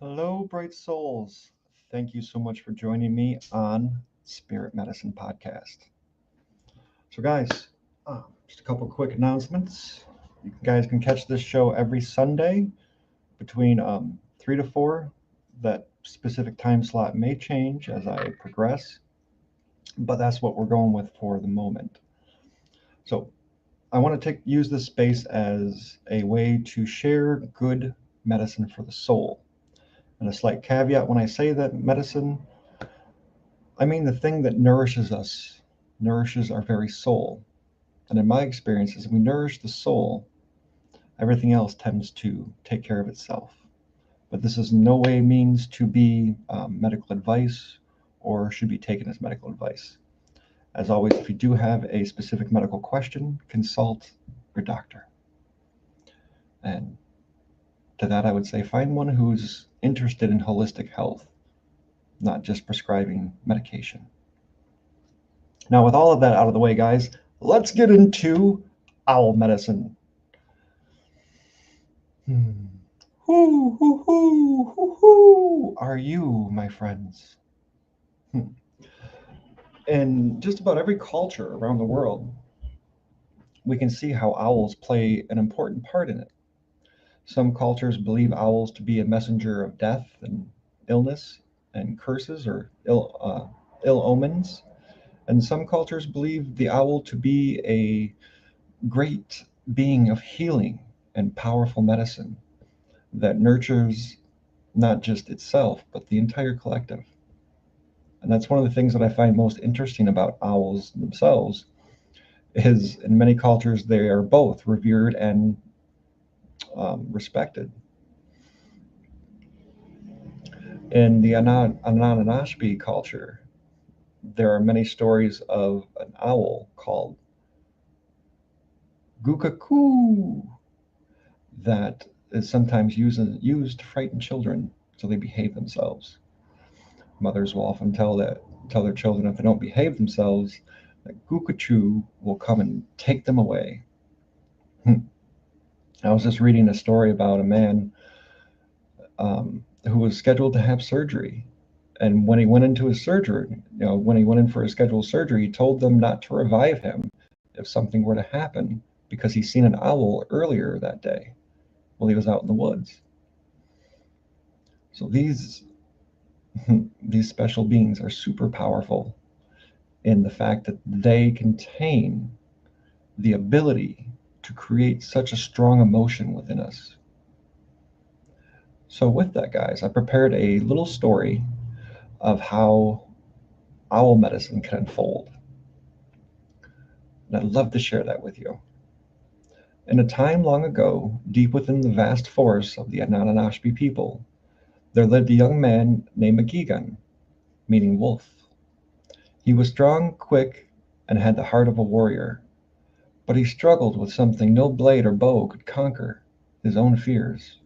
Hello, bright souls. Thank you so much for joining me on Spirit Medicine Podcast. So, guys, just a couple quick announcements. You guys can catch this show every Sunday between 3 to 4. That specific time slot may change as I progress, but that's what we're going with for the moment. So, I want to use this space as a way to share good medicine for the soul. And a slight caveat when I say that medicine, I mean the thing that nourishes us, nourishes our very soul. And in my experience, as we nourish the soul, everything else tends to take care of itself. But this is no way means to be medical advice or should be taken as medical advice. As always, if you do have a specific medical question, consult your doctor. And to that, I would say find one who's interested in holistic health, not just prescribing medication. Now, with all of that out of the way, guys, let's get into owl medicine. Who are you, my friends? In just about every culture around the world, we can see how owls play an important part in it. Some cultures believe owls to be a messenger of death and illness and curses or ill omens. And some cultures believe the owl to be a great being of healing and powerful medicine that nurtures not just itself, but the entire collective. And that's one of the things that I find most interesting about owls themselves is in many cultures they are both revered and respected. In the Anishinaabe culture, there are many stories of an owl called Gookooko'oo that is sometimes used to frighten children so they behave themselves. Mothers will often tell their children if they don't behave themselves, that Gookooko'oo will come and take them away. I was just reading a story about a man who was scheduled to have surgery, and when he went into his surgery, when he went in for his scheduled surgery, he told them not to revive him if something were to happen because he'd seen an owl earlier that day while he was out in the woods. So these special beings are super powerful in the fact that they contain the ability to create such a strong emotion within us. So with that, guys, I prepared a little story of how owl medicine can unfold. And I'd love to share that with you. In a time long ago, deep within the vast forests of the Anishinaabe people, there lived a young man named Megigan, meaning wolf. He was strong, quick, and had the heart of a warrior, but he struggled with something no blade or bow could conquer, his own fears.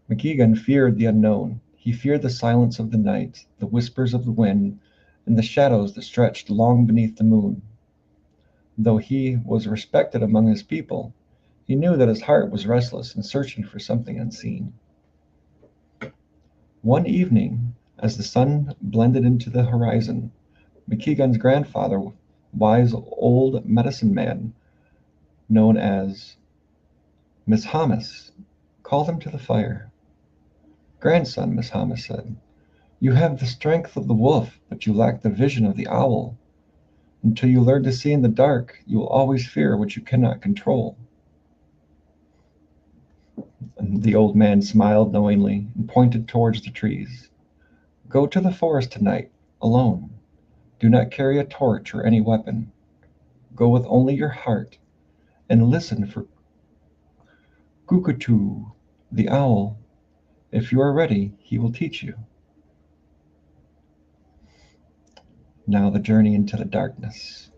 Megigan feared the unknown. He feared the silence of the night, the whispers of the wind, and the shadows that stretched long beneath the moon. Though he was respected among his people, he knew that his heart was restless and searching for something unseen. One evening, as the sun blended into the horizon, Megigan's grandfather, wise old medicine man known as Mishamis, called him to the fire. "Grandson," Mishamis said, "you have the strength of the wolf, but you lack the vision of the owl. Until you learn to see in the dark, you will always fear what you cannot control." And the old man smiled knowingly and pointed towards the trees. "Go to the forest tonight, alone. Do not carry a torch or any weapon. Go with only your heart, and listen for Gookooko'oo, the owl. If you are ready, he will teach you." Now the journey into the darkness.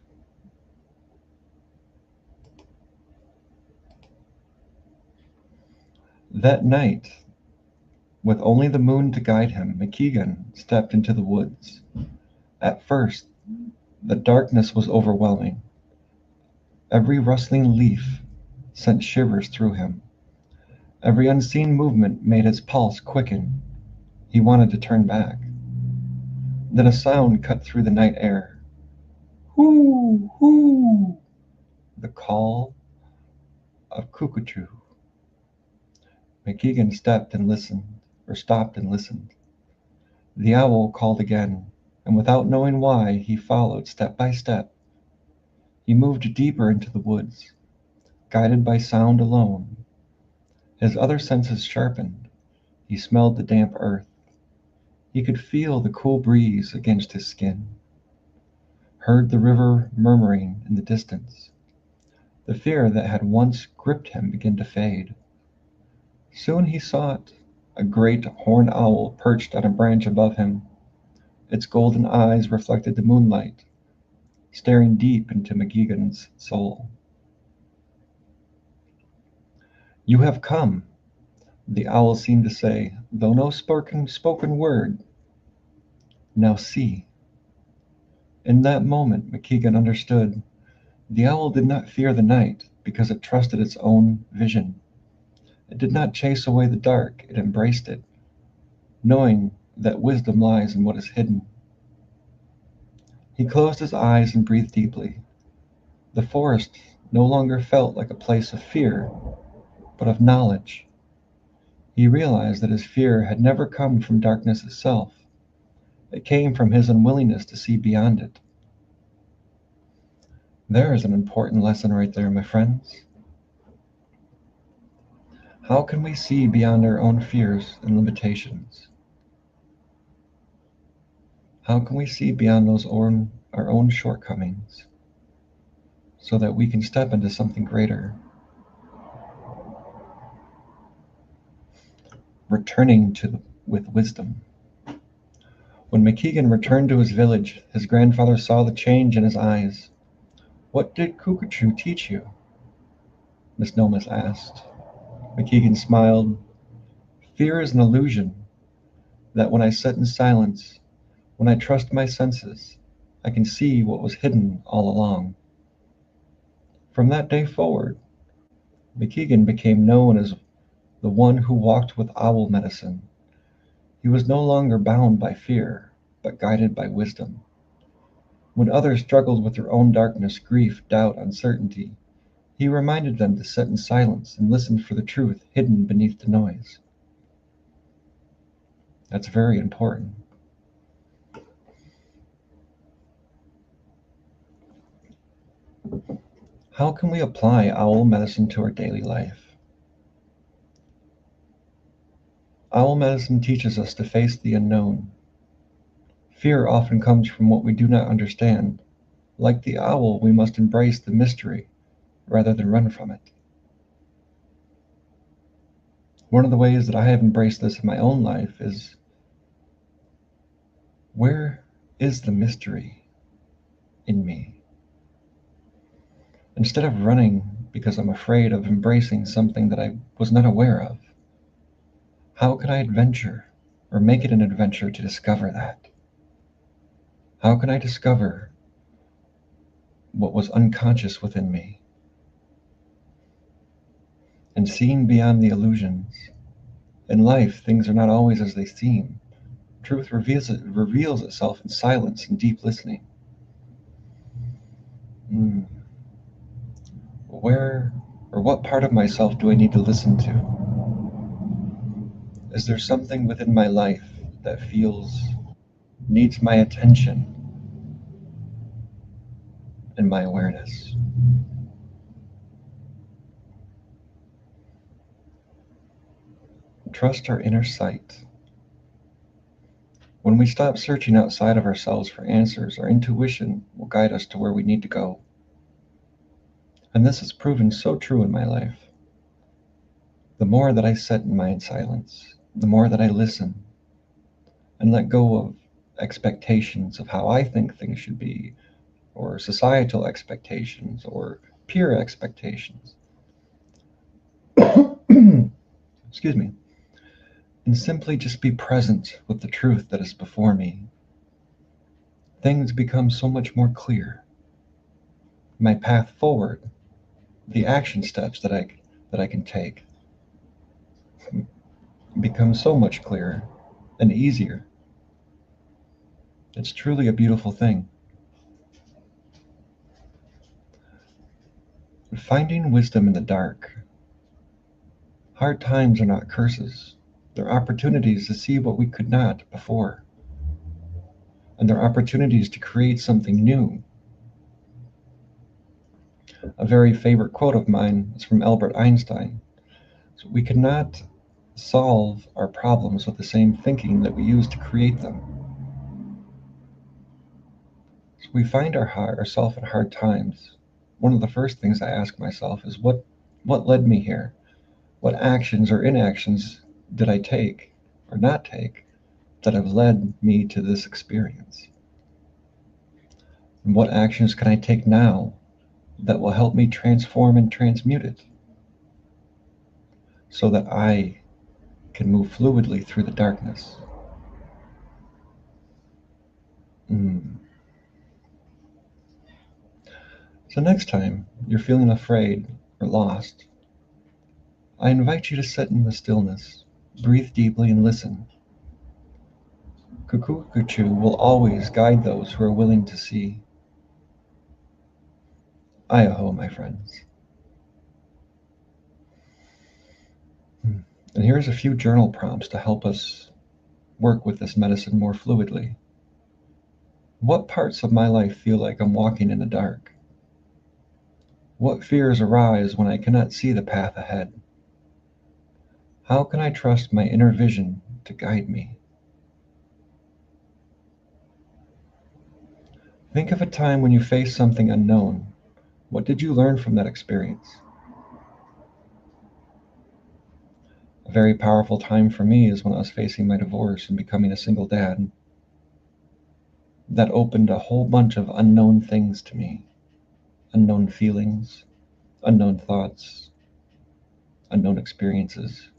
That night, with only the moon to guide him, Megigan stepped into the woods. At first, the darkness was overwhelming. Every rustling leaf sent shivers through him. Every unseen movement made his pulse quicken. He wanted to turn back. Then a sound cut through the night air. Hoo, hoo! The call of Gookooko'oo. McKeegan stopped and listened. The owl called again, and without knowing why, he followed step by step. He moved deeper into the woods, guided by sound alone. His other senses sharpened. He smelled the damp earth. He could feel the cool breeze against his skin, heard the river murmuring in the distance. The fear that had once gripped him began to fade. Soon he saw it, a great horned owl perched on a branch above him. Its golden eyes reflected the moonlight, staring deep into McGeegan's soul. "You have come," the owl seemed to say, though no spoken word. "Now see." In that moment McKeegan understood. The owl did not fear the night because it trusted its own vision. It did not chase away the dark, it embraced it, knowing that wisdom lies in what is hidden. He closed his eyes and breathed deeply. The forest no longer felt like a place of fear, but of knowledge. He realized that his fear had never come from darkness itself. It came from his unwillingness to see beyond it. There is an important lesson right there, my friends. How can we see beyond our own fears and limitations? How can we see beyond our own shortcomings so that we can step into something greater? Returning with wisdom. When McKeegan returned to his village, his grandfather saw the change in his eyes. "What did Gookooko'oo teach you?" Miss Nomis asked. McKeegan smiled. "Fear is an illusion, that when I sit in silence, when I trust my senses, I can see what was hidden all along." From that day forward, McKeegan became known as the one who walked with owl medicine. He was no longer bound by fear, but guided by wisdom. When others struggled with their own darkness, grief, doubt, uncertainty, he reminded them to sit in silence and listen for the truth hidden beneath the noise. That's very important. How can we apply owl medicine to our daily life? Owl medicine teaches us to face the unknown. Fear often comes from what we do not understand. Like the owl, we must embrace the mystery rather than run from it. One of the ways that I have embraced this in my own life is, where is the mystery in me? Instead of running because I'm afraid of embracing something that I was not aware of, how can I adventure or make it an adventure to discover that? How can I discover what was unconscious within me? And seeing beyond the illusions. In life, things are not always as they seem. Truth reveals itself in silence and deep listening. Where or what part of myself do I need to listen to? Is there something within my life that needs my attention and my awareness? Trust our inner sight. When we stop searching outside of ourselves for answers, our intuition will guide us to where we need to go. And this has proven so true in my life. The more that I sit in my silence, the more that I listen and let go of expectations of how I think things should be, or societal expectations, or peer expectations. Excuse me. And simply just be present with the truth that is before me. Things become so much more clear. My path forward, the action steps that I can take. becomes so much clearer and easier. It's truly a beautiful thing. Finding wisdom in the dark. Hard times are not curses. They're opportunities to see what we could not before. And they're opportunities to create something new. A very favorite quote of mine is from Albert Einstein. So we cannot solve our problems with the same thinking that we use to create them. So we find ourselves in hard times. One of the first things I ask myself is what led me here? What actions or inactions did I take or not take that have led me to this experience? And what actions can I take now that will help me transform and transmute it so that I can move fluidly through the darkness? So next time you're feeling afraid or lost, I invite you to sit in the stillness, breathe deeply and listen. Gookooko'oo will always guide those who are willing to see. Idaho, my friends. And here's a few journal prompts to help us work with this medicine more fluidly. What parts of my life feel like I'm walking in the dark? What fears arise when I cannot see the path ahead? How can I trust my inner vision to guide me? Think of a time when you faced something unknown. What did you learn from that experience? A very powerful time for me is when I was facing my divorce and becoming a single dad. That opened a whole bunch of unknown things to me. Unknown feelings, unknown thoughts, unknown experiences.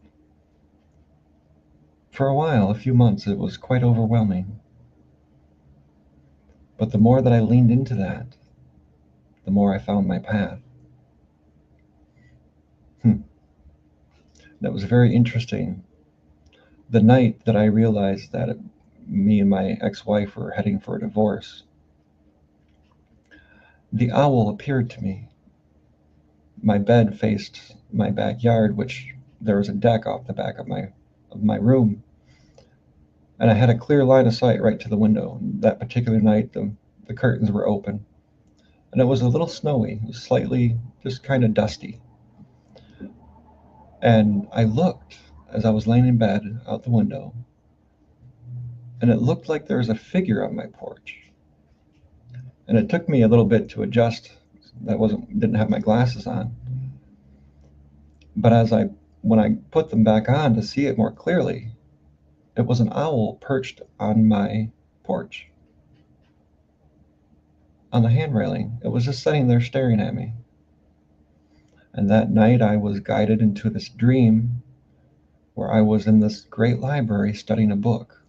For a while, a few months, it was quite overwhelming. But the more that I leaned into that, the more I found my path. That was very interesting. The night that I realized that me and my ex-wife were heading for a divorce, the owl appeared to me. My bed faced my backyard, which there was a deck off the back of my room, and I had a clear line of sight right to the window. That particular night, the curtains were open, and it was a little snowy. It was slightly just kind of dusty. And I looked as I was laying in bed out the window, and it looked like there was a figure on my porch. And it took me a little bit to adjust. Didn't have my glasses on. But when I put them back on to see it more clearly, it was an owl perched on my porch, on the hand railing. It was just sitting there staring at me. And that night I was guided into this dream where I was in this great library studying a book.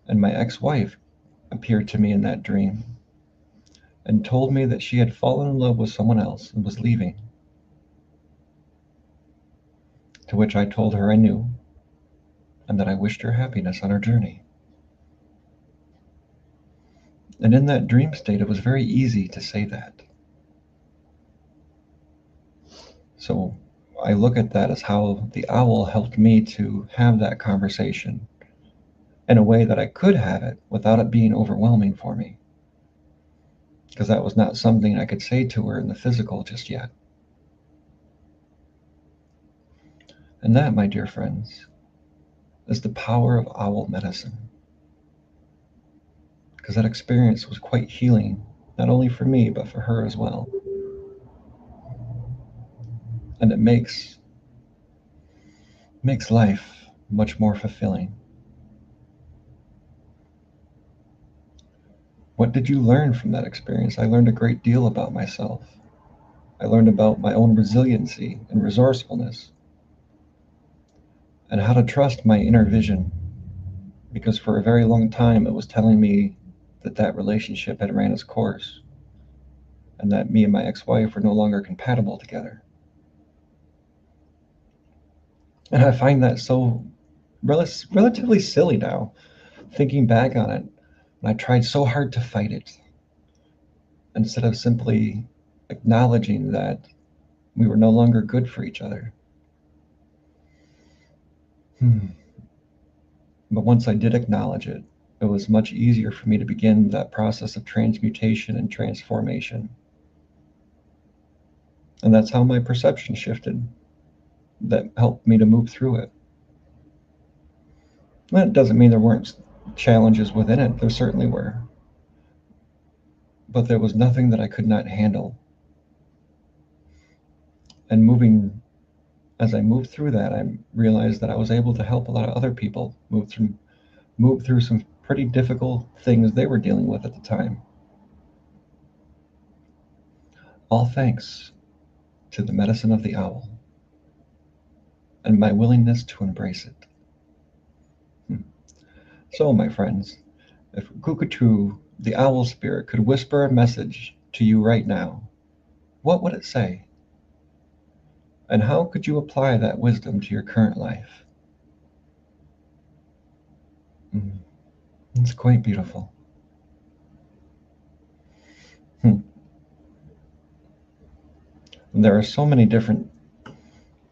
And my ex-wife appeared to me in that dream and told me that she had fallen in love with someone else and was leaving. To which I told her I knew, and that I wished her happiness on her journey. And in that dream state, it was very easy to say that. So I look at that as how the owl helped me to have that conversation in a way that I could have it without it being overwhelming for me. Because that was not something I could say to her in the physical just yet. And that, my dear friends, is the power of owl medicine. Because that experience was quite healing, not only for me, but for her as well. And it makes life much more fulfilling. What did you learn from that experience? I learned a great deal about myself. I learned about my own resiliency and resourcefulness, and how to trust my inner vision, because for a very long time it was telling me that relationship had ran its course, and that me and my ex-wife were no longer compatible together. And I find that so relatively silly now, thinking back on it. And I tried so hard to fight it instead of simply acknowledging that we were no longer good for each other. Hmm. But once I did acknowledge it, it was much easier for me to begin that process of transmutation and transformation. And that's how my perception shifted, that helped me to move through it. That doesn't mean there weren't challenges within it, there certainly were. But there was nothing that I could not handle. And as I moved through that, I realized that I was able to help a lot of other people move through some pretty difficult things they were dealing with at the time. All thanks to the medicine of the owl and my willingness to embrace it. So, my friends, if Gookooko'oo, the owl spirit, could whisper a message to you right now, what would it say? And how could you apply that wisdom to your current life? Mm, it's quite beautiful. Hmm. There are so many different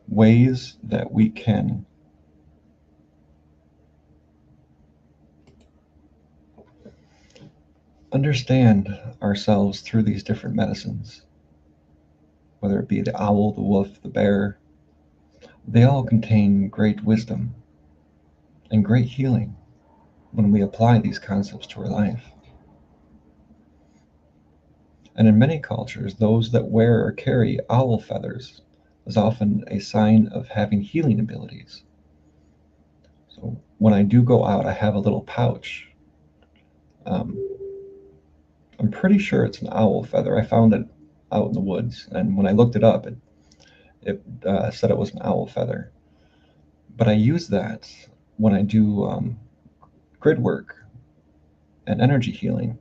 ways that we can understand ourselves through these different medicines, whether it be the owl, the wolf, the bear. They all contain great wisdom and great healing when we apply these concepts to our life. And in many cultures, those that wear or carry owl feathers is often a sign of having healing abilities. So when I do go out, I have a little pouch. Um, I'm pretty sure it's an owl feather. I found it out in the woods, and when I looked it up, it said it was an owl feather. But I use that when I do grid work and energy healing.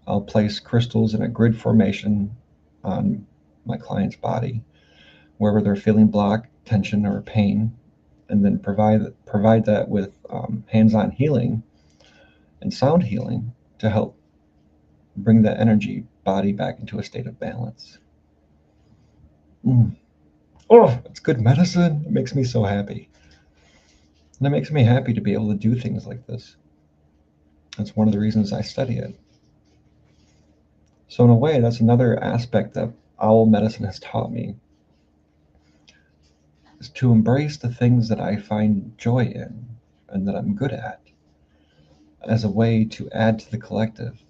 I'll place crystals in a grid formation on my client's body, wherever they're feeling block, tension, or pain, and then provide that with hands-on healing and sound healing to help bring that energy body back into a state of balance. Mm. Oh, it's good medicine. It makes me so happy. And it makes me happy to be able to do things like this. That's one of the reasons I study it. So in a way, that's another aspect that owl medicine has taught me, is to embrace the things that I find joy in and that I'm good at as a way to add to the collective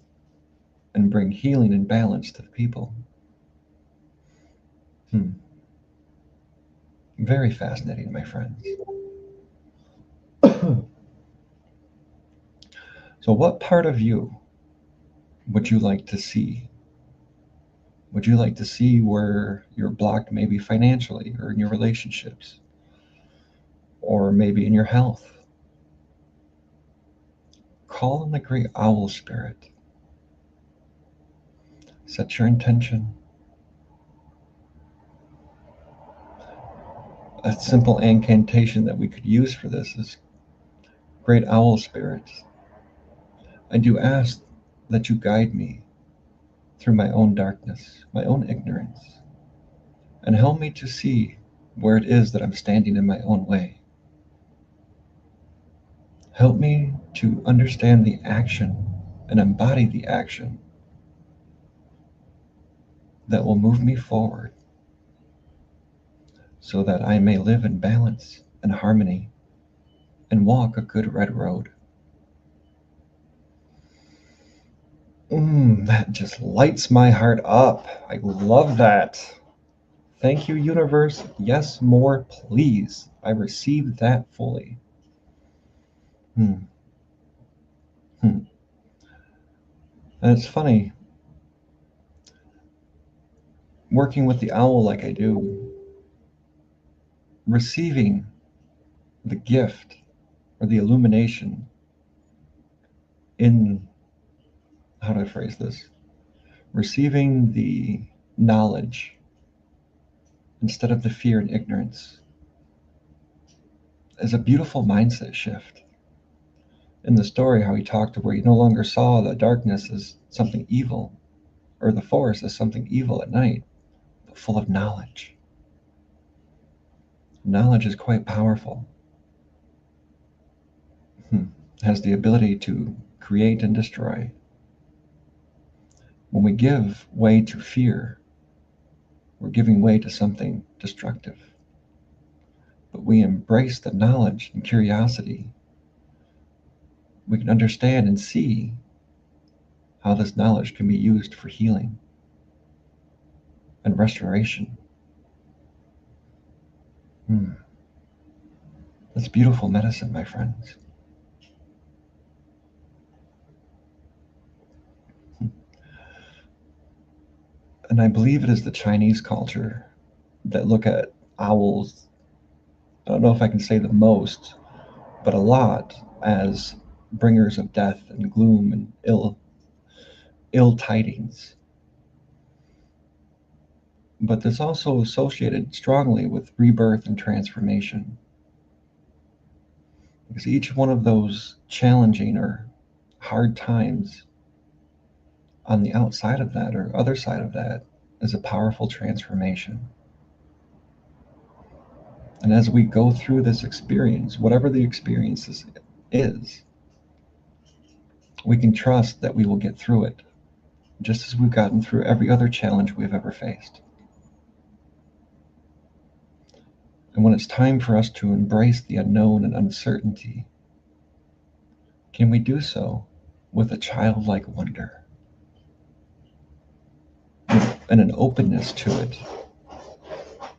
and bring healing and balance to the people. Hmm. Very fascinating, my friends. So, what part of you would you like to see? Would you like to see where you're blocked, maybe financially or in your relationships, or maybe in your health? Call on the great owl spirit. Set your intention. A simple incantation that we could use for this is, Great owl spirit, I do ask that you guide me through my own darkness, my own ignorance, and help me to see where it is that I'm standing in my own way. Help me to understand the action and embody the action that will move me forward so that I may live in balance and harmony and walk a good red road. That just lights my heart up. I love that. Thank you, universe. Yes, more, please. I received that fully. Hmm. Hmm. And it's funny, working with the owl like I do, receiving the gift or the illumination in, how do I phrase this? Receiving the knowledge instead of the fear and ignorance is a beautiful mindset shift. In the story, how he talked to where he no longer saw the darkness as something evil, or the forest as something evil at night, but full of knowledge. Knowledge is quite powerful. Has the ability to create and destroy. When we give way to fear, we're giving way to something destructive. But we embrace the knowledge and curiosity. We can understand and see how this knowledge can be used for healing and restoration. That's beautiful medicine, my friends. And I believe it is the Chinese culture that look at owls, I don't know if I can say the most, but a lot, as bringers of death and gloom and ill tidings. But that's also associated strongly with rebirth and transformation. Because each one of those challenging or hard times on the outside of that or other side of that is a powerful transformation. And as we go through this experience, whatever the experience is, we can trust that we will get through it, just as we've gotten through every other challenge we've ever faced. And when it's time for us to embrace the unknown and uncertainty, can we do so with a childlike wonder and an openness to it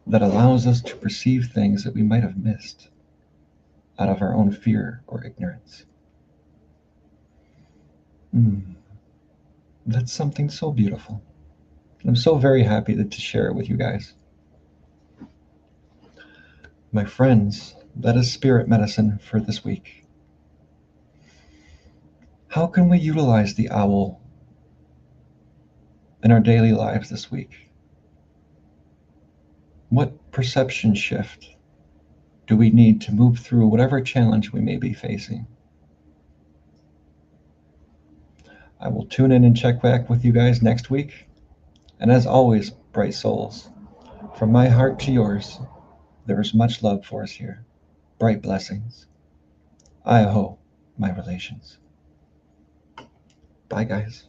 that allows us to perceive things that we might have missed out of our own fear or ignorance? That's something so beautiful. I'm so very happy to share it with you guys. My friends, that is spirit medicine for this week. How can we utilize the owl in our daily lives this week? What perception shift do we need to move through whatever challenge we may be facing? I will tune in and check back with you guys next week. And as always, bright souls, from my heart to yours, there is much love for us here. Bright blessings. Iaho, my relations. Bye, guys.